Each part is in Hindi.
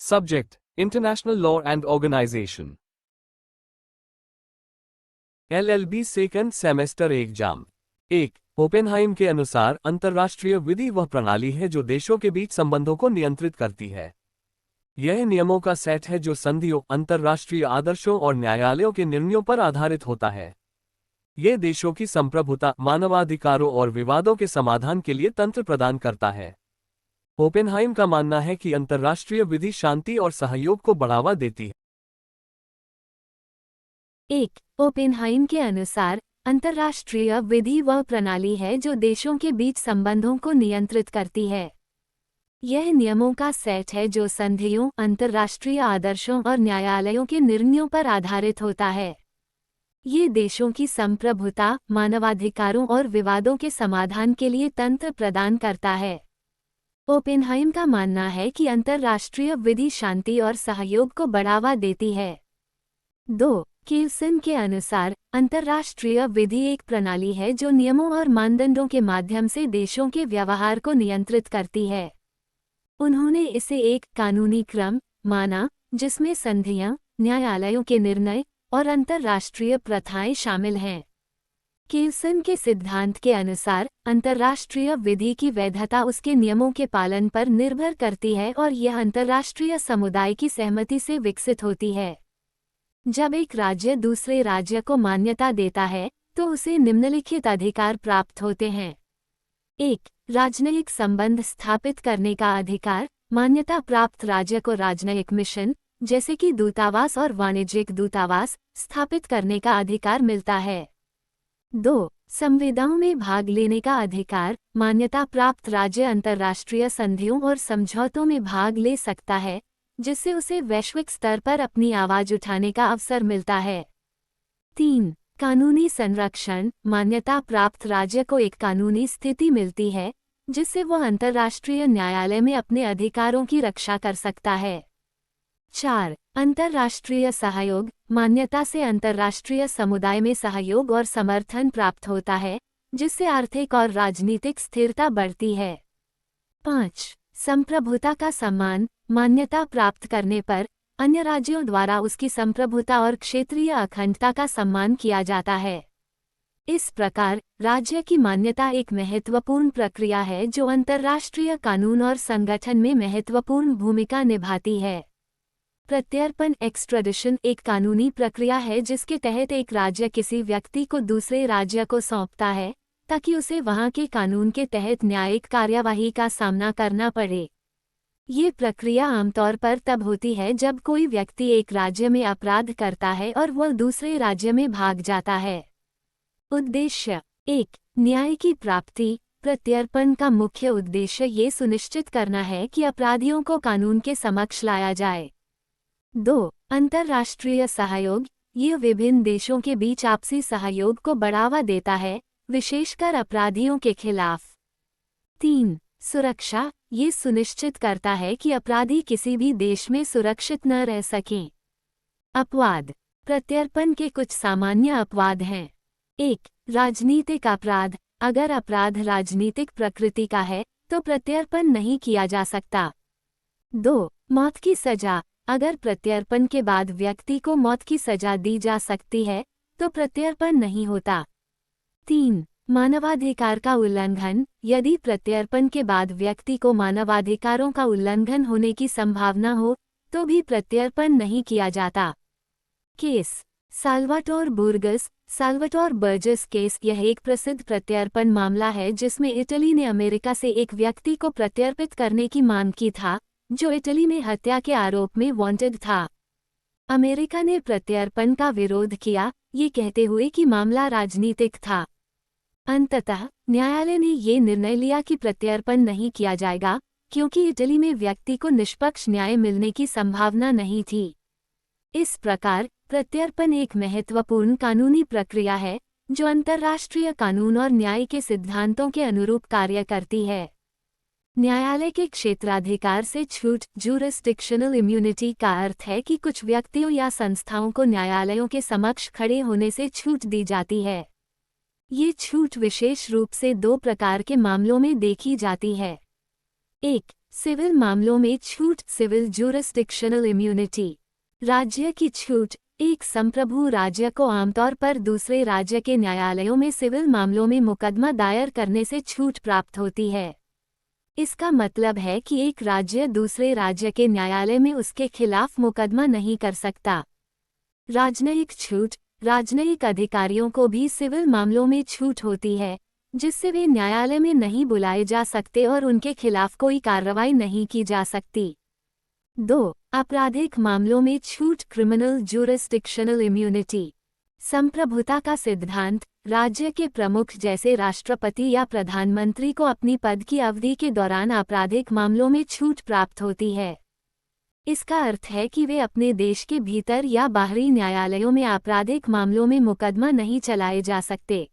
Subject: International Law and Organization. LLB second semester exam. 1. Oppenheim के अनुसार अंतर्राष्ट्रीय विधि वह प्रणाली है जो देशों के बीच संबंधों को नियंत्रित करती है। यह नियमों का सेट है जो संधियों, अंतर्राष्ट्रीय आदर्शों और न्यायालयों के निर्णयों पर आधारित होता है। यह देशों की संप्रभुता, मानवाधिकारों और विवादों के समाधान के लिए तंत्र प्रदान करता है। ओपेनहाइम का मानना है कि अंतर्राष्ट्रीय विधि शांति और सहयोग को बढ़ावा देती है। 1. ओपेनहाइम के अनुसार अंतर्राष्ट्रीय विधि वह प्रणाली है जो देशों के बीच संबंधों को नियंत्रित करती है। यह नियमों का सेट है जो संधियों, अंतर्राष्ट्रीय आदर्शों और न्यायालयों के निर्णयों पर आधारित होता है। ये देशों की संप्रभुता, मानवाधिकारों और विवादों के समाधान के लिए तंत्र प्रदान करता है। ओपेनहाइम का मानना है कि अंतर्राष्ट्रीय विधि शांति और सहयोग को बढ़ावा देती है। 2. केल्सन के अनुसार अंतर्राष्ट्रीय विधि एक प्रणाली है जो नियमों और मानदंडों के माध्यम से देशों के व्यवहार को नियंत्रित करती है। उन्होंने इसे एक कानूनी क्रम माना जिसमें संधियां, न्यायालयों के निर्णय और अंतर्राष्ट्रीय प्रथाएं शामिल हैं। केल्सन के सिद्धांत के अनुसार अंतर्राष्ट्रीय विधि की वैधता उसके नियमों के पालन पर निर्भर करती है और यह अंतर्राष्ट्रीय समुदाय की सहमति से विकसित होती है। जब एक राज्य दूसरे राज्य को मान्यता देता है तो उसे निम्नलिखित अधिकार प्राप्त होते हैं। 1. राजनयिक संबंध स्थापित करने का अधिकार। मान्यता प्राप्त राज्य को राजनयिक मिशन जैसे कि दूतावास और वाणिज्यिक दूतावास स्थापित करने का अधिकार मिलता है। 2. संविदाओं में भाग लेने का अधिकार। मान्यता प्राप्त राज्य अंतर्राष्ट्रीय संधियों और समझौतों में भाग ले सकता है जिससे उसे वैश्विक स्तर पर अपनी आवाज उठाने का अवसर मिलता है। 3. कानूनी संरक्षण। मान्यता प्राप्त राज्य को एक कानूनी स्थिति मिलती है जिससे वह अंतर्राष्ट्रीय न्यायालय में अपने अधिकारों की रक्षा कर सकता है। 4. अंतर्राष्ट्रीय सहयोग। मान्यता से अंतर्राष्ट्रीय समुदाय में सहयोग और समर्थन प्राप्त होता है जिससे आर्थिक और राजनीतिक स्थिरता बढ़ती है। 5. संप्रभुता का सम्मान। मान्यता प्राप्त करने पर अन्य राज्यों द्वारा उसकी संप्रभुता और क्षेत्रीय अखंडता का सम्मान किया जाता है। इस प्रकार राज्य की मान्यता एक महत्वपूर्ण प्रक्रिया है जो अंतर्राष्ट्रीय कानून और संगठन में महत्वपूर्ण भूमिका निभाती है। प्रत्यर्पण एक्स्ट्राडिशन एक कानूनी प्रक्रिया है जिसके तहत एक राज्य किसी व्यक्ति को दूसरे राज्य को सौंपता है ताकि उसे वहां के कानून के तहत न्यायिक कार्यवाही का सामना करना पड़े। ये प्रक्रिया आमतौर पर तब होती है जब कोई व्यक्ति एक राज्य में अपराध करता है और वह दूसरे राज्य में भाग जाता है। उद्देश्य। 1. न्याय की प्राप्ति। प्रत्यर्पण का मुख्य उद्देश्य ये सुनिश्चित करना है कि अपराधियों को कानून के समक्ष लाया जाए। 2. अंतर्राष्ट्रीय सहयोग। ये विभिन्न देशों के बीच आपसी सहयोग को बढ़ावा देता है, विशेषकर अपराधियों के खिलाफ। 3. सुरक्षा। ये सुनिश्चित करता है कि अपराधी किसी भी देश में सुरक्षित न रह सकें। अपवाद। प्रत्यर्पण के कुछ सामान्य अपवाद हैं। 1. राजनीतिक अपराध। अगर अपराध राजनीतिक प्रकृति का है तो प्रत्यर्पण नहीं किया जा सकता। 2. मौत की सजा। अगर प्रत्यर्पण के बाद व्यक्ति को मौत की सजा दी जा सकती है तो प्रत्यर्पण नहीं होता। 3. मानवाधिकार का उल्लंघन। यदि प्रत्यर्पण के बाद व्यक्ति को मानवाधिकारों का उल्लंघन होने की संभावना हो तो भी प्रत्यर्पण नहीं किया जाता। केस। Salvatore Burgess case. यह एक प्रसिद्ध प्रत्यर्पण मामला है जिसमें इटली ने अमेरिका से एक व्यक्ति को प्रत्यर्पित करने की मांग की था जो इटली में हत्या के आरोप में वांटेड था। अमेरिका ने प्रत्यर्पण का विरोध किया, ये कहते हुए कि मामला राजनीतिक था। अंततः न्यायालय ने ये निर्णय लिया कि प्रत्यर्पण नहीं किया जाएगा क्योंकि इटली में व्यक्ति को निष्पक्ष न्याय मिलने की संभावना नहीं थी। इस प्रकार प्रत्यर्पण एक महत्वपूर्ण कानूनी प्रक्रिया है जो अंतर्राष्ट्रीय कानून और न्याय के सिद्धांतों के अनुरूप कार्य करती है। न्यायालय के क्षेत्राधिकार से छूट। ज्यूरिसडिक्शनल इम्यूनिटी का अर्थ है कि कुछ व्यक्तियों या संस्थाओं को न्यायालयों के समक्ष खड़े होने से छूट दी जाती है। ये छूट विशेष रूप से 2 प्रकार के मामलों में देखी जाती है। 1. सिविल मामलों में छूट, सिविल ज्यूरिसडिक्शनल इम्यूनिटी। राज्य की छूट। एक संप्रभु राज्य को आमतौर पर दूसरे राज्य के न्यायालयों में सिविल मामलों में मुकदमा दायर करने से छूट प्राप्त होती है। इसका मतलब है कि एक राज्य दूसरे राज्य के न्यायालय में उसके खिलाफ मुकदमा नहीं कर सकता। राजनयिक छूट। राजनयिक अधिकारियों को भी सिविल मामलों में छूट होती है, जिससे वे न्यायालय में नहीं बुलाए जा सकते और उनके खिलाफ कोई कार्रवाई नहीं की जा सकती। 2. आपराधिक मामलों में छूट, क्रिमिनल ज्यूरिसडिक्शनल इम्यूनिटी। संप्रभुता का सिद्धांत। राज्य के प्रमुख जैसे राष्ट्रपति या प्रधानमंत्री को अपनी पद की अवधि के दौरान आपराधिक मामलों में छूट प्राप्त होती है। इसका अर्थ है कि वे अपने देश के भीतर या बाहरी न्यायालयों में आपराधिक मामलों में मुकदमा नहीं चलाए जा सकते।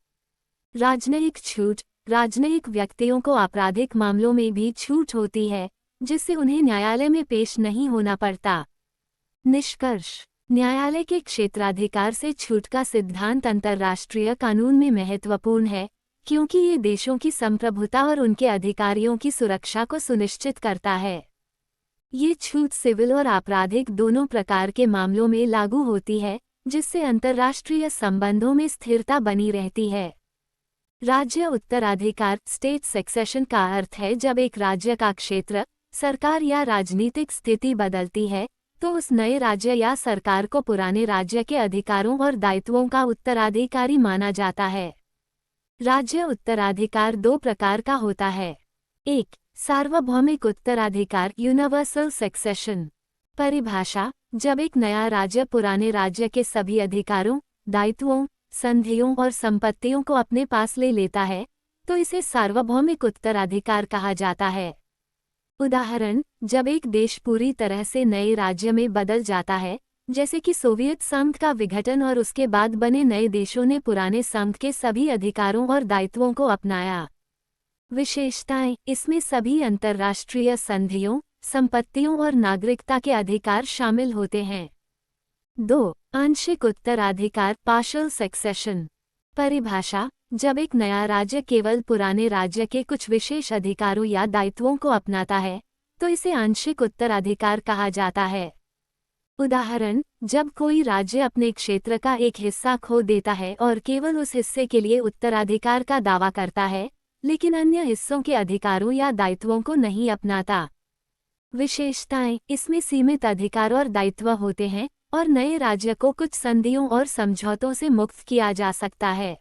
राजनयिक छूट। राजनयिक व्यक्तियों को आपराधिक मामलों में भी छूट होती है, जिससे उन्हें न्यायालय में पेश नहीं होना पड़ता। निष्कर्ष। न्यायालय के क्षेत्राधिकार से छूट का सिद्धांत अंतर्राष्ट्रीय कानून में महत्वपूर्ण है, क्योंकि ये देशों की संप्रभुता और उनके अधिकारियों की सुरक्षा को सुनिश्चित करता है। ये छूट सिविल और आपराधिक दोनों प्रकार के मामलों में लागू होती है, जिससे अंतर्राष्ट्रीय संबंधों में स्थिरता बनी रहती है। राज्य उत्तराधिकार। स्टेट सक्सेशन का अर्थ है जब एक राज्य का क्षेत्र, सरकार या राजनीतिक स्थिति बदलती है, तो उस नए राज्य या सरकार को पुराने राज्य के अधिकारों और दायित्वों का उत्तराधिकारी माना जाता है। राज्य उत्तराधिकार 2 प्रकार का होता है। 1. सार्वभौमिक उत्तराधिकार, यूनिवर्सल सक्सेशन। परिभाषा। जब एक नया राज्य पुराने राज्य के सभी अधिकारों, दायित्वों, संधियों और संपत्तियों को अपने पास ले लेता है, तो इसे सार्वभौमिक उत्तराधिकार कहा जाता है। उदाहरण, जब एक देश पूरी तरह से नए राज्य में बदल जाता है, जैसे कि सोवियत संघ का विघटन और उसके बाद बने नए देशों ने पुराने संघ के सभी अधिकारों और दायित्वों को अपनाया। विशेषताएं। इसमें सभी अंतर्राष्ट्रीय संधियों, संपत्तियों और नागरिकता के अधिकार शामिल होते हैं। 2. आंशिक उत्तराधिकार, पार्शियल सक्सेशन। परिभाषा। जब एक नया राज्य केवल पुराने राज्य के कुछ विशेष अधिकारों या दायित्वों को अपनाता है, तो इसे आंशिक उत्तराधिकार कहा जाता है। उदाहरण, जब कोई राज्य अपने क्षेत्र का एक हिस्सा खो देता है और केवल उस हिस्से के लिए उत्तराधिकार का दावा करता है, लेकिन अन्य हिस्सों के अधिकारों या दायित्वों को नहीं अपनाता। विशेषताएं। इसमें सीमित अधिकार और दायित्व होते हैं और नए राज्य को कुछ संधियों और समझौतों से मुक्त किया जा सकता है।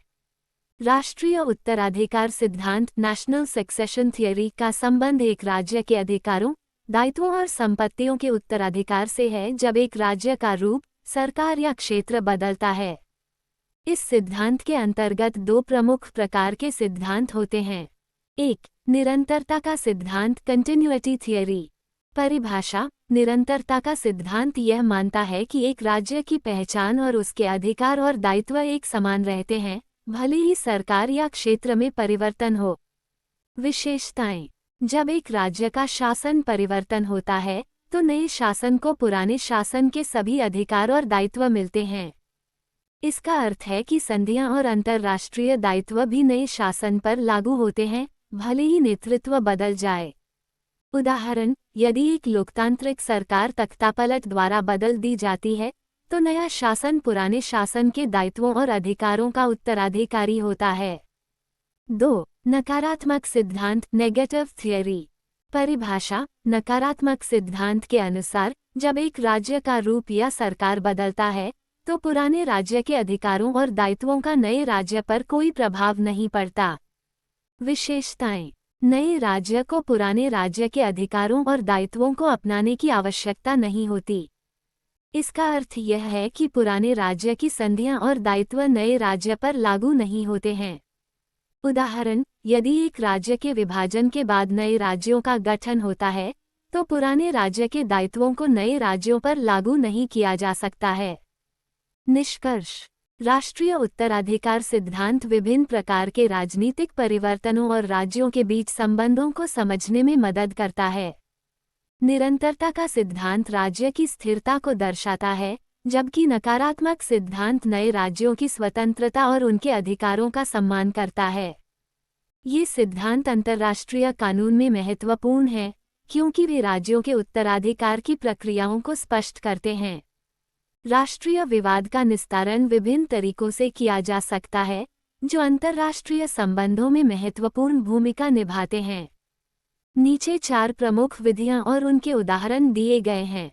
राष्ट्रीय उत्तराधिकार सिद्धांत, नेशनल सक्सेशन थियरी का संबंध एक राज्य के अधिकारों, दायित्वों और संपत्तियों के उत्तराधिकार से है जब एक राज्य का रूप, सरकार या क्षेत्र बदलता है। इस सिद्धांत के अंतर्गत 2 प्रमुख प्रकार के सिद्धांत होते हैं। 1. निरंतरता का सिद्धांत, कंटिन्यूटी थियरी। परिभाषा। निरंतरता का सिद्धांत यह मानता है कि एक राज्य की पहचान और उसके अधिकार और दायित्व एक समान रहते हैं, भले ही सरकार या क्षेत्र में परिवर्तन हो। विशेषताएं। जब एक राज्य का शासन परिवर्तन होता है, तो नए शासन को पुराने शासन के सभी अधिकार और दायित्व मिलते हैं। इसका अर्थ है कि संधियां और अंतर्राष्ट्रीय दायित्व भी नए शासन पर लागू होते हैं, भले ही नेतृत्व बदल जाए। उदाहरण, यदि एक लोकतांत्रिक सरकार तख्तापलट द्वारा बदल दी जाती है, तो नया शासन पुराने शासन के दायित्वों और अधिकारों का उत्तराधिकारी होता है। 2. नकारात्मक सिद्धांत, नेगेटिव थियरी। परिभाषा। नकारात्मक सिद्धांत के अनुसार, जब एक राज्य का रूप या सरकार बदलता है, तो पुराने राज्य के अधिकारों और दायित्वों का नए राज्य पर कोई प्रभाव नहीं पड़ता। विशेषताएं। नए राज्य को पुराने राज्य के अधिकारों और दायित्वों को अपनाने की आवश्यकता नहीं होती। इसका अर्थ यह है कि पुराने राज्य की संधियां और दायित्व नए राज्य पर लागू नहीं होते हैं। उदाहरण, यदि एक राज्य के विभाजन के बाद नए राज्यों का गठन होता है, तो पुराने राज्य के दायित्वों को नए राज्यों पर लागू नहीं किया जा सकता है। निष्कर्ष। राष्ट्रीय उत्तराधिकार सिद्धांत विभिन्न प्रकार के राजनीतिक परिवर्तनों और राज्यों के बीच संबंधों को समझने में मदद करता है। निरंतरता का सिद्धांत राज्य की स्थिरता को दर्शाता है, जबकि नकारात्मक सिद्धांत नए राज्यों की स्वतंत्रता और उनके अधिकारों का सम्मान करता है। ये सिद्धांत अंतर्राष्ट्रीय कानून में महत्वपूर्ण हैं, क्योंकि वे राज्यों के उत्तराधिकार की प्रक्रियाओं को स्पष्ट करते हैं। राष्ट्रीय विवाद का निस्तारण विभिन्न तरीकों से किया जा सकता है, जो अंतर्राष्ट्रीय संबंधों में महत्वपूर्ण भूमिका निभाते हैं। नीचे 4 प्रमुख विधियां और उनके उदाहरण दिए गए हैं।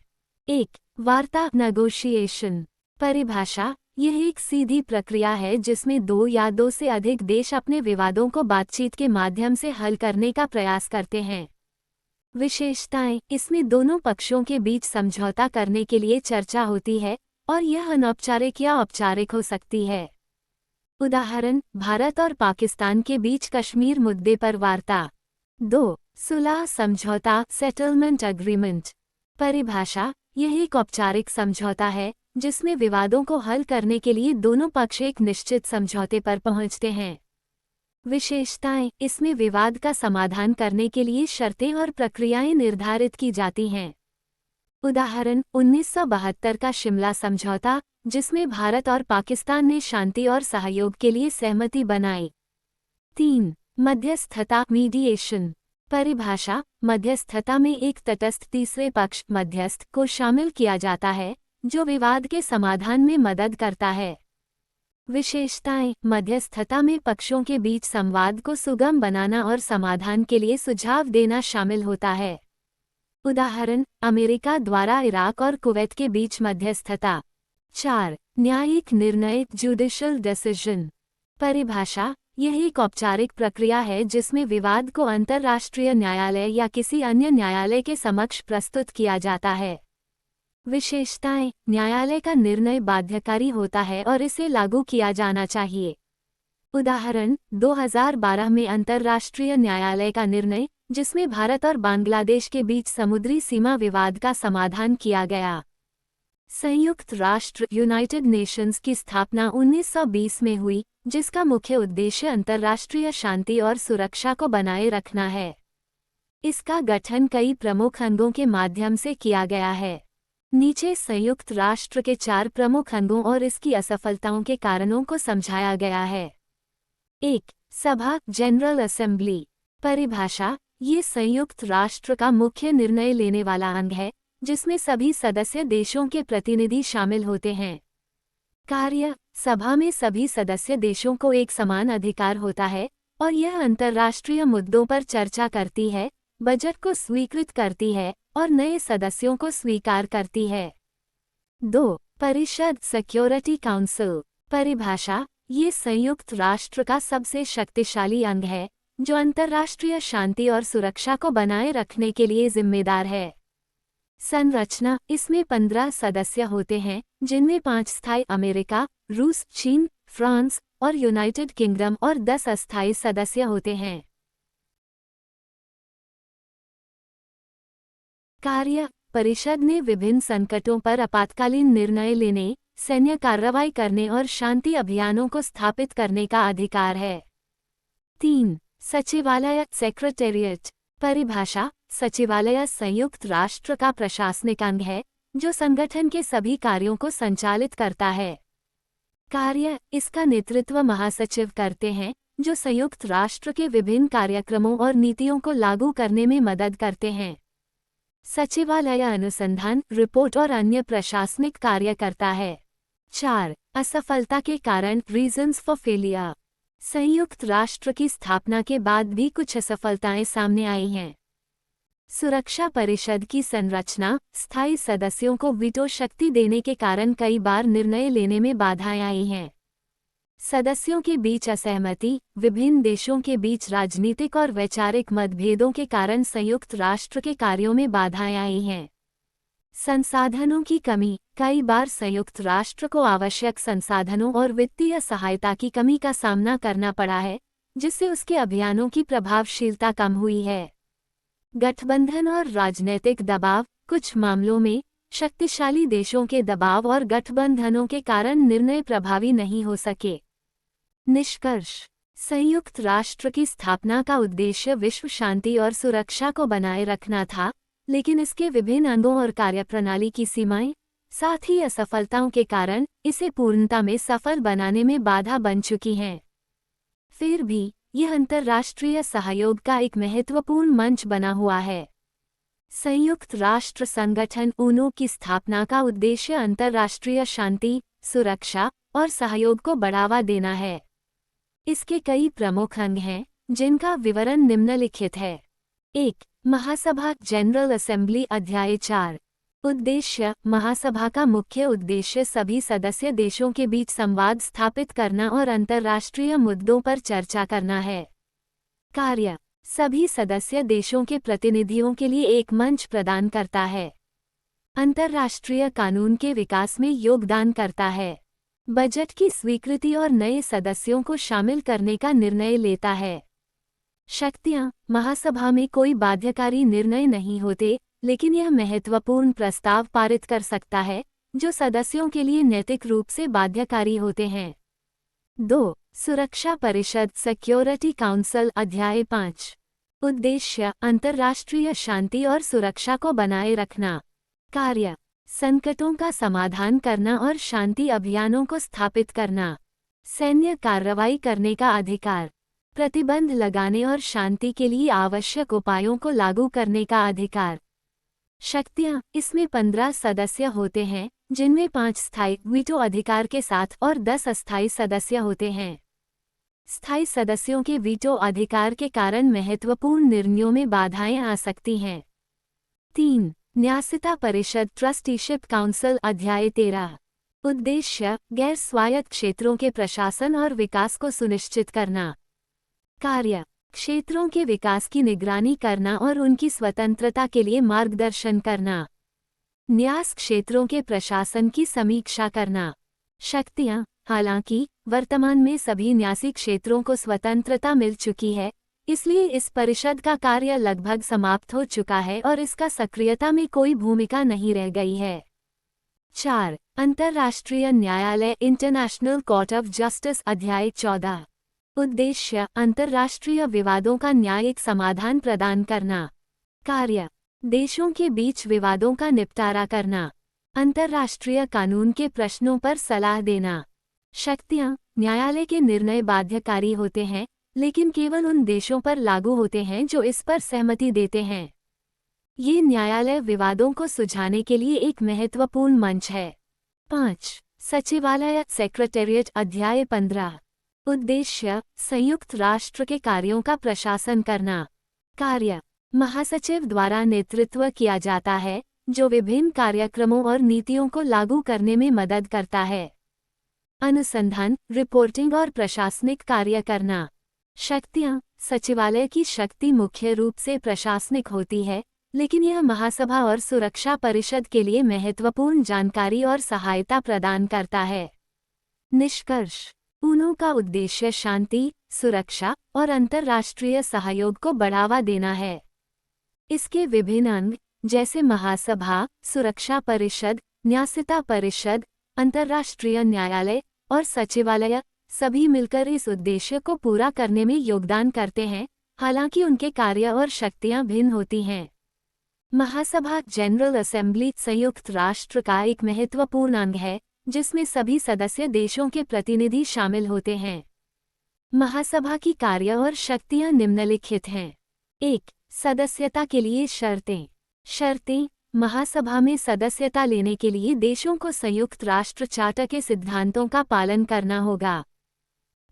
1. वार्ता नेगोशिएशन। परिभाषा: यह एक सीधी प्रक्रिया है जिसमें 2 या 2 से अधिक देश अपने विवादों को बातचीत के माध्यम से हल करने का प्रयास करते हैं। विशेषताएं: इसमें दोनों पक्षों के बीच समझौता करने के लिए चर्चा होती है और यह अनौपचारिक या औपचारिक हो सकती है। उदाहरण: भारत और पाकिस्तान के बीच कश्मीर मुद्दे पर वार्ता। 2. सुलह समझौता सेटलमेंट एग्रीमेंट। परिभाषा: यह एक औपचारिक समझौता है जिसमें विवादों को हल करने के लिए दोनों पक्ष एक निश्चित समझौते पर पहुंचते हैं। विशेषताएं: इसमें विवाद का समाधान करने के लिए शर्तें और प्रक्रियाएं निर्धारित की जाती हैं। उदाहरण: 1972 का शिमला समझौता, जिसमें भारत और पाकिस्तान ने शांति और सहयोग के लिए सहमति बनाई। 3. मध्यस्थता मीडिएशन। परिभाषा: मध्यस्थता में एक तटस्थ तीसरे पक्ष मध्यस्थ को शामिल किया जाता है, जो विवाद के समाधान में मदद करता है। विशेषताएं: मध्यस्थता में पक्षों के बीच संवाद को सुगम बनाना और समाधान के लिए सुझाव देना शामिल होता है। उदाहरण: अमेरिका द्वारा इराक और कुवैत के बीच मध्यस्थता। 4. न्यायिक निर्णय जुडिशियल डिसीजन। परिभाषा: यह एक औपचारिक प्रक्रिया है जिसमें विवाद को अंतर्राष्ट्रीय न्यायालय या किसी अन्य न्यायालय के समक्ष प्रस्तुत किया जाता है। विशेषताएं: न्यायालय का निर्णय बाध्यकारी होता है और इसे लागू किया जाना चाहिए। उदाहरण: 2012 में अंतर्राष्ट्रीय न्यायालय का निर्णय, जिसमें भारत और बांग्लादेश के बीच समुद्री सीमा विवाद का समाधान किया गया। संयुक्त राष्ट्र यूनाइटेड नेशंस की स्थापना 1920 में हुई, जिसका मुख्य उद्देश्य अंतर्राष्ट्रीय शांति और सुरक्षा को बनाए रखना है। इसका गठन कई प्रमुख अंगों के माध्यम से किया गया है। नीचे संयुक्त राष्ट्र के 4 प्रमुख अंगों और इसकी असफलताओं के कारणों को समझाया गया है। 1. सभा जनरल असेंबली। परिभाषा: ये संयुक्त राष्ट्र का मुख्य निर्णय लेने वाला अंग है, जिसमें सभी सदस्य देशों के प्रतिनिधि शामिल होते हैं। कार्य: सभा में सभी सदस्य देशों को एक समान अधिकार होता है और यह अंतर्राष्ट्रीय मुद्दों पर चर्चा करती है, बजट को स्वीकृत करती है और नए सदस्यों को स्वीकार करती है। 2. परिषद सिक्योरिटी काउंसिल। परिभाषा: ये संयुक्त राष्ट्र का सबसे शक्तिशाली अंग है, जो अंतर्राष्ट्रीय शांति और सुरक्षा को बनाए रखने के लिए जिम्मेदार है। संरचना: इसमें 15 सदस्य होते हैं, जिनमें 5 स्थायी अमेरिका, रूस, चीन, फ्रांस और यूनाइटेड किंगडम और 10 अस्थायी सदस्य होते हैं। कार्य: परिषद ने विभिन्न संकटों पर आपातकालीन निर्णय लेने, सैन्य कार्रवाई करने और शांति अभियानों को स्थापित करने का अधिकार है। 3. सचिवालय सेक्रेटेरिएट। परिभाषा: सचिवालय संयुक्त राष्ट्र का प्रशासनिक अंग है, जो संगठन के सभी कार्यों को संचालित करता है। कार्य: इसका नेतृत्व महासचिव करते हैं, जो संयुक्त राष्ट्र के विभिन्न कार्यक्रमों और नीतियों को लागू करने में मदद करते हैं। सचिवालय अनुसंधान, रिपोर्ट और अन्य प्रशासनिक कार्य करता है। 4. असफलता के कारण रीजंस फॉर फेलियर। संयुक्त राष्ट्र की स्थापना के बाद भी कुछ असफलताएं सामने आई हैं। सुरक्षा परिषद की संरचना, स्थायी सदस्यों को वीटो शक्ति देने के कारण कई बार निर्णय लेने में बाधाएं आई हैं। सदस्यों के बीच असहमति, विभिन्न देशों के बीच राजनीतिक और वैचारिक मतभेदों के कारण संयुक्त राष्ट्र के कार्यों में बाधाएं आई हैं। संसाधनों की कमी, कई बार संयुक्त राष्ट्र को आवश्यक संसाधनों और वित्तीय सहायता की कमी का सामना करना पड़ा है, जिससे उसके अभियानों की प्रभावशीलता कम हुई है। गठबंधन और राजनैतिक दबाव, कुछ मामलों में शक्तिशाली देशों के दबाव और गठबंधनों के कारण निर्णय प्रभावी नहीं हो सके। निष्कर्ष: संयुक्त राष्ट्र की स्थापना का उद्देश्य विश्व शांति और सुरक्षा को बनाए रखना था, लेकिन इसके विभिन्न अंगों और कार्यप्रणाली की सीमाएं, साथ ही असफलताओं के कारण इसे पूर्णता में सफल बनाने में बाधा बन चुकी हैं। फिर भी यह अंतर्राष्ट्रीय सहयोग का एक महत्वपूर्ण मंच बना हुआ है। संयुक्त राष्ट्र संगठन ऊनो की स्थापना का उद्देश्य अंतर्राष्ट्रीय शांति, सुरक्षा और सहयोग को बढ़ावा देना है। इसके कई प्रमुख अंग हैं, जिनका विवरण निम्नलिखित है। 1. महासभा जनरल असेंबली अध्याय 4। उद्देश्य। महासभा का मुख्य उद्देश्य सभी सदस्य देशों के बीच संवाद स्थापित करना और अंतर्राष्ट्रीय मुद्दों पर चर्चा करना है। कार्य। सभी सदस्य देशों के प्रतिनिधियों के लिए एक मंच प्रदान करता है। अंतर्राष्ट्रीय कानून के विकास में योगदान करता है। बजट की स्वीकृति और नए सदस्यों को शामिल करने का निर्णय लेता है। शक्तियां। महासभा में कोई बाध्यकारी निर्णय नहीं होते, लेकिन यह महत्वपूर्ण प्रस्ताव पारित कर सकता है, जो सदस्यों के लिए नैतिक रूप से बाध्यकारी होते हैं। 2. सुरक्षा परिषद सिक्योरिटी काउंसिल अध्याय 5। उद्देश्य। अंतर्राष्ट्रीय शांति और सुरक्षा को बनाए रखना। कार्य। संकटों का समाधान करना और शांति अभियानों को स्थापित करना। सैन्य कार्रवाई करने का अधिकार। प्रतिबंध लगाने और शांति के लिए आवश्यक उपायों को लागू करने का अधिकार। शक्तियां। इसमें 15 सदस्य होते हैं, जिनमें 5 स्थायी वीटो अधिकार के साथ और 10 अस्थायी सदस्य होते हैं। स्थायी सदस्यों के वीटो अधिकार के कारण महत्वपूर्ण निर्णयों में बाधाएं आ सकती हैं। 3. न्यासिता परिषद ट्रस्टीशिप काउंसिल अध्याय 13। उद्देश्य। गैर स्वायत्त क्षेत्रों के प्रशासन और विकास को सुनिश्चित करना। कार्य। क्षेत्रों के विकास की निगरानी करना और उनकी स्वतंत्रता के लिए मार्गदर्शन करना। न्यास क्षेत्रों के प्रशासन की समीक्षा करना। शक्तियां। हालांकि वर्तमान में सभी न्यासी क्षेत्रों को स्वतंत्रता मिल चुकी है, इसलिए इस परिषद का कार्य लगभग समाप्त हो चुका है और इसका सक्रियता में कोई भूमिका नहीं रह गई है। 4. अंतर्राष्ट्रीय न्यायालय इंटरनेशनल कोर्ट ऑफ जस्टिस अध्याय 14। उद्देश्य। अंतर्राष्ट्रीय विवादों का न्यायिक समाधान प्रदान करना। कार्य। देशों के बीच विवादों का निपटारा करना। अंतर्राष्ट्रीय कानून के प्रश्नों पर सलाह देना। शक्तियां। न्यायालय के निर्णय बाध्यकारी होते हैं, लेकिन केवल उन देशों पर लागू होते हैं जो इस पर सहमति देते हैं। ये न्यायालय विवादों को सुलझाने के लिए एक महत्वपूर्ण मंच है। 5. सचिवालय सेक्रेटेरिएट अध्याय 15। उद्देश्य। संयुक्त राष्ट्र के कार्यों का प्रशासन करना। कार्य। महासचिव द्वारा नेतृत्व किया जाता है, जो विभिन्न कार्यक्रमों और नीतियों को लागू करने में मदद करता है। अनुसंधान, रिपोर्टिंग और प्रशासनिक कार्य करना। शक्तियां। सचिवालय की शक्ति मुख्य रूप से प्रशासनिक होती है, लेकिन यह महासभा और सुरक्षा परिषद के लिए महत्वपूर्ण जानकारी और सहायता प्रदान करता है। निष्कर्ष। ऊनो का उद्देश्य शांति, सुरक्षा और अंतर्राष्ट्रीय सहयोग को बढ़ावा देना है। इसके विभिन्न अंग, जैसे महासभा, सुरक्षा परिषद, न्यासिता परिषद, अंतर्राष्ट्रीय न्यायालय और सचिवालय, सभी मिलकर इस उद्देश्य को पूरा करने में योगदान करते हैं, हालांकि उनके कार्य और शक्तियां भिन्न होती हैं। महासभा जनरल असेंबली संयुक्त राष्ट्र का एक महत्वपूर्ण अंग है, जिसमें सभी सदस्य देशों के प्रतिनिधि शामिल होते हैं। महासभा की कार्य और शक्तियां निम्नलिखित हैं। 1. सदस्यता के लिए शर्तें। शर्तें। महासभा में सदस्यता लेने के लिए देशों को संयुक्त राष्ट्र चार्टर के सिद्धांतों का पालन करना होगा।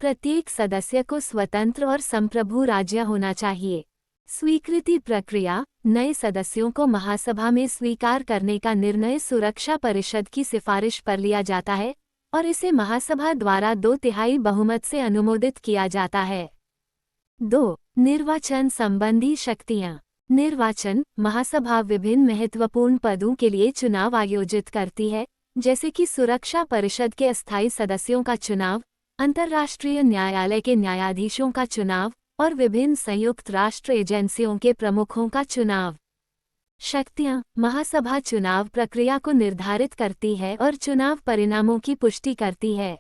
प्रत्येक सदस्य को स्वतंत्र और संप्रभु राज्य होना चाहिए। स्वीकृति प्रक्रिया। नए सदस्यों को महासभा में स्वीकार करने का निर्णय सुरक्षा परिषद की सिफारिश पर लिया जाता है और इसे महासभा द्वारा 2/3 बहुमत से अनुमोदित किया जाता है। 2. निर्वाचन संबंधी शक्तियां। निर्वाचन। महासभा विभिन्न महत्वपूर्ण पदों के लिए चुनाव आयोजित करती है, जैसे कि सुरक्षा परिषद के अस्थायी सदस्यों का चुनाव, अंतर्राष्ट्रीय न्यायालय के न्यायाधीशों का चुनाव और विभिन्न संयुक्त राष्ट्र एजेंसियों के प्रमुखों का चुनाव। शक्तियां। महासभा चुनाव प्रक्रिया को निर्धारित करती है और चुनाव परिणामों की पुष्टि करती है।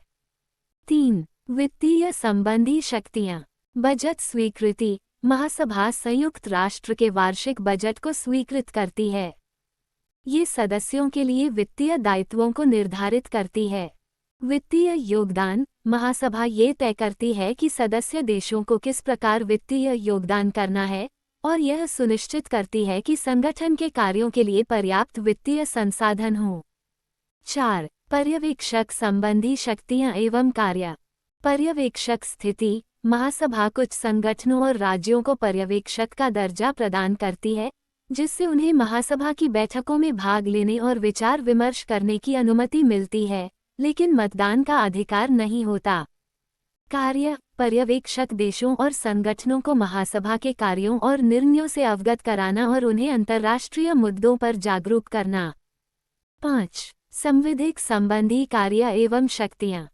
3. वित्तीय संबंधी शक्तियां। बजट स्वीकृति। महासभा संयुक्त राष्ट्र के वार्षिक बजट को स्वीकृत करती है। ये सदस्यों के लिए वित्तीय दायित्वों को निर्धारित करती है। वित्तीय योगदान। महासभा ये तय करती है कि सदस्य देशों को किस प्रकार वित्तीय योगदान करना है और यह सुनिश्चित करती है कि संगठन के कार्यों के लिए पर्याप्त वित्तीय संसाधन हों। 4. पर्यवेक्षक संबंधी शक्तियां एवं कार्य। पर्यवेक्षक स्थिति। महासभा कुछ संगठनों और राज्यों को पर्यवेक्षक का दर्जा प्रदान करती है, जिससे उन्हें महासभा की बैठकों में भाग लेने और विचार विमर्श करने की अनुमति मिलती है, लेकिन मतदान का अधिकार नहीं होता। कार्य। पर्यवेक्षक देशों और संगठनों को महासभा के कार्यों और निर्णयों से अवगत कराना और उन्हें अंतर्राष्ट्रीय मुद्दों पर जागरूक करना। 5. संविधिक संबंधी कार्य एवं शक्तियां।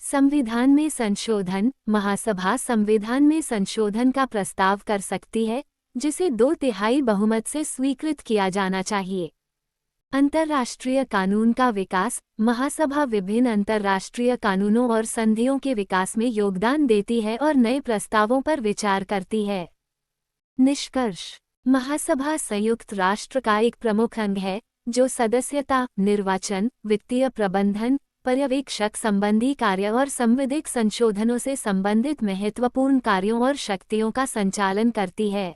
संविधान में संशोधन। महासभा संविधान में संशोधन का प्रस्ताव कर सकती है, जिसे 2/3 बहुमत से स्वीकृत किया जाना चाहिए। अंतर्राष्ट्रीय कानून का विकास। महासभा विभिन्न अंतर्राष्ट्रीय कानूनों और संधियों के विकास में योगदान देती है और नए प्रस्तावों पर विचार करती है। निष्कर्ष। महासभा संयुक्त राष्ट्र का एक प्रमुख अंग है, जो सदस्यता, निर्वाचन, वित्तीय प्रबंधन, पर्यवेक्षक संबंधी कार्य और संविधिक संशोधनों से संबंधित महत्वपूर्ण कार्यों और शक्तियों का संचालन करती है।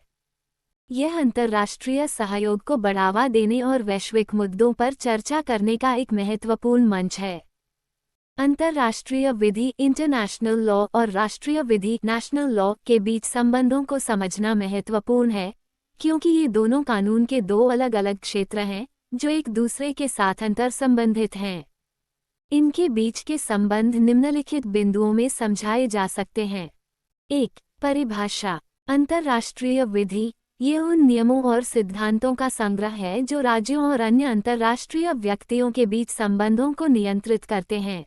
यह अंतर्राष्ट्रीय सहयोग को बढ़ावा देने और वैश्विक मुद्दों पर चर्चा करने का एक महत्वपूर्ण मंच है। अंतर्राष्ट्रीय विधि इंटरनेशनल लॉ और राष्ट्रीय विधि नेशनल लॉ के बीच संबंधों को समझना महत्वपूर्ण है, क्योंकि ये दोनों कानून के 2 अलग-अलग क्षेत्र हैं, जो एक दूसरे के साथ अंतर्संबंधित हैं। इनके बीच के संबंध निम्नलिखित बिंदुओं में समझाए जा सकते हैं। 1. परिभाषा। अंतर्राष्ट्रीय विधि ये उन नियमों और सिद्धांतों का संग्रह है जो राज्यों और अन्य अंतर्राष्ट्रीय व्यक्तियों के बीच संबंधों को नियंत्रित करते हैं।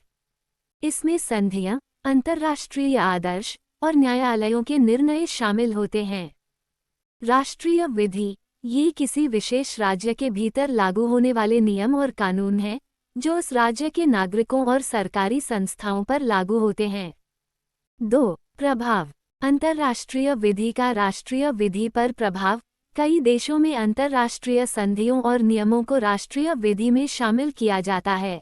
इसमें संधियां, अंतर्राष्ट्रीय आदर्श और न्यायालयों के निर्णय शामिल होते हैं। राष्ट्रीय विधि ये किसी विशेष राज्य के भीतर लागू होने वाले नियम और कानून हैं, जो उस राज्य के नागरिकों और सरकारी संस्थाओं पर लागू होते हैं। 2. प्रभाव। अंतर्राष्ट्रीय विधि का राष्ट्रीय विधि पर प्रभाव। कई देशों में अंतर्राष्ट्रीय संधियों और नियमों को राष्ट्रीय विधि में शामिल किया जाता है।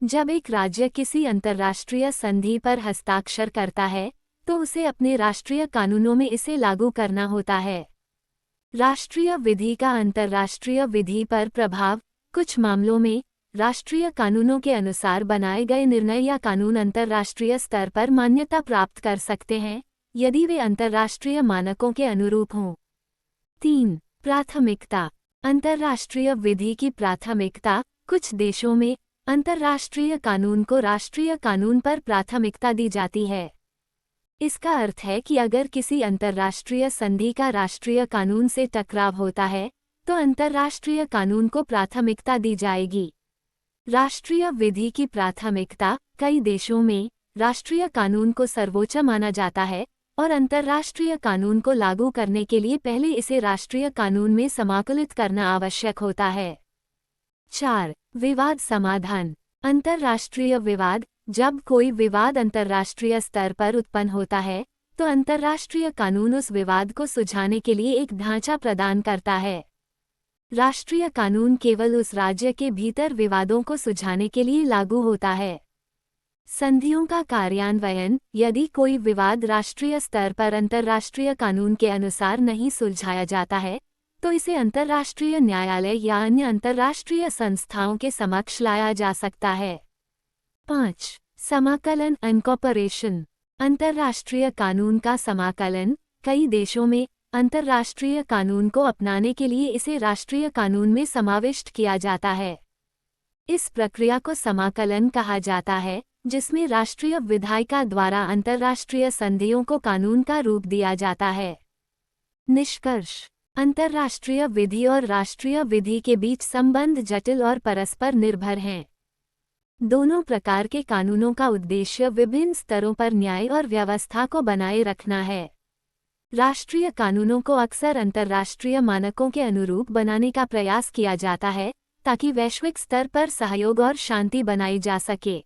जब एक राज्य किसी अंतर्राष्ट्रीय संधि पर हस्ताक्षर करता है, तो उसे अपने राष्ट्रीय कानूनों में इसे लागू करना होता है। राष्ट्रीय विधि का अंतर्राष्ट्रीय विधि पर प्रभाव। कुछ मामलों में राष्ट्रीय कानूनों के अनुसार बनाए गए निर्णय या कानून अंतर्राष्ट्रीय स्तर पर मान्यता प्राप्त कर सकते हैं, यदि वे अंतर्राष्ट्रीय मानकों के अनुरूप हों। 3. प्राथमिकता। अंतर्राष्ट्रीय विधि की प्राथमिकता। कुछ देशों में अंतर्राष्ट्रीय कानून को राष्ट्रीय कानून पर प्राथमिकता दी जाती है। इसका अर्थ है कि अगर किसी अंतर्राष्ट्रीय संधि का राष्ट्रीय कानून से टकराव होता है, तो अंतर्राष्ट्रीय कानून को प्राथमिकता दी जाएगी। राष्ट्रीय विधि की प्राथमिकता। कई देशों में राष्ट्रीय कानून को सर्वोच्च माना जाता है और अंतर्राष्ट्रीय कानून को लागू करने के लिए पहले इसे राष्ट्रीय कानून में समाकलित करना आवश्यक होता है। 4. विवाद समाधान। अंतर्राष्ट्रीय विवाद। जब कोई विवाद अंतर्राष्ट्रीय स्तर पर उत्पन्न होता है, तो अंतर्राष्ट्रीय कानून उस विवाद को सुलझाने के लिए एक ढांचा प्रदान करता है। राष्ट्रीय कानून केवल उस राज्य के भीतर विवादों को सुलझाने के लिए लागू होता है। संधियों का कार्यान्वयन। यदि कोई विवाद राष्ट्रीय स्तर पर अंतर्राष्ट्रीय कानून के अनुसार नहीं सुलझाया जाता है, तो इसे अंतर्राष्ट्रीय न्यायालय या अन्य अंतर्राष्ट्रीय संस्थाओं के समक्ष लाया जा सकता है। 5. समाकलन इनकॉर्पोरेशन। अंतर्राष्ट्रीय कानून का समाकलन। कई देशों में अंतर्राष्ट्रीय कानून को अपनाने के लिए इसे राष्ट्रीय कानून में समाविष्ट किया जाता है। इस प्रक्रिया को समाकलन कहा जाता है, जिसमें राष्ट्रीय विधायिका द्वारा अंतर्राष्ट्रीय संधियों को कानून का रूप दिया जाता है। निष्कर्ष। अंतर्राष्ट्रीय विधि और राष्ट्रीय विधि के बीच संबंध जटिल और परस्पर निर्भर हैं। दोनों प्रकार के कानूनों का उद्देश्य विभिन्न स्तरों पर न्याय और व्यवस्था को बनाए रखना है। राष्ट्रीय कानूनों को अक्सर अंतर्राष्ट्रीय मानकों के अनुरूप बनाने का प्रयास किया जाता है, ताकि वैश्विक स्तर पर सहयोग और शांति बनाई जा सके।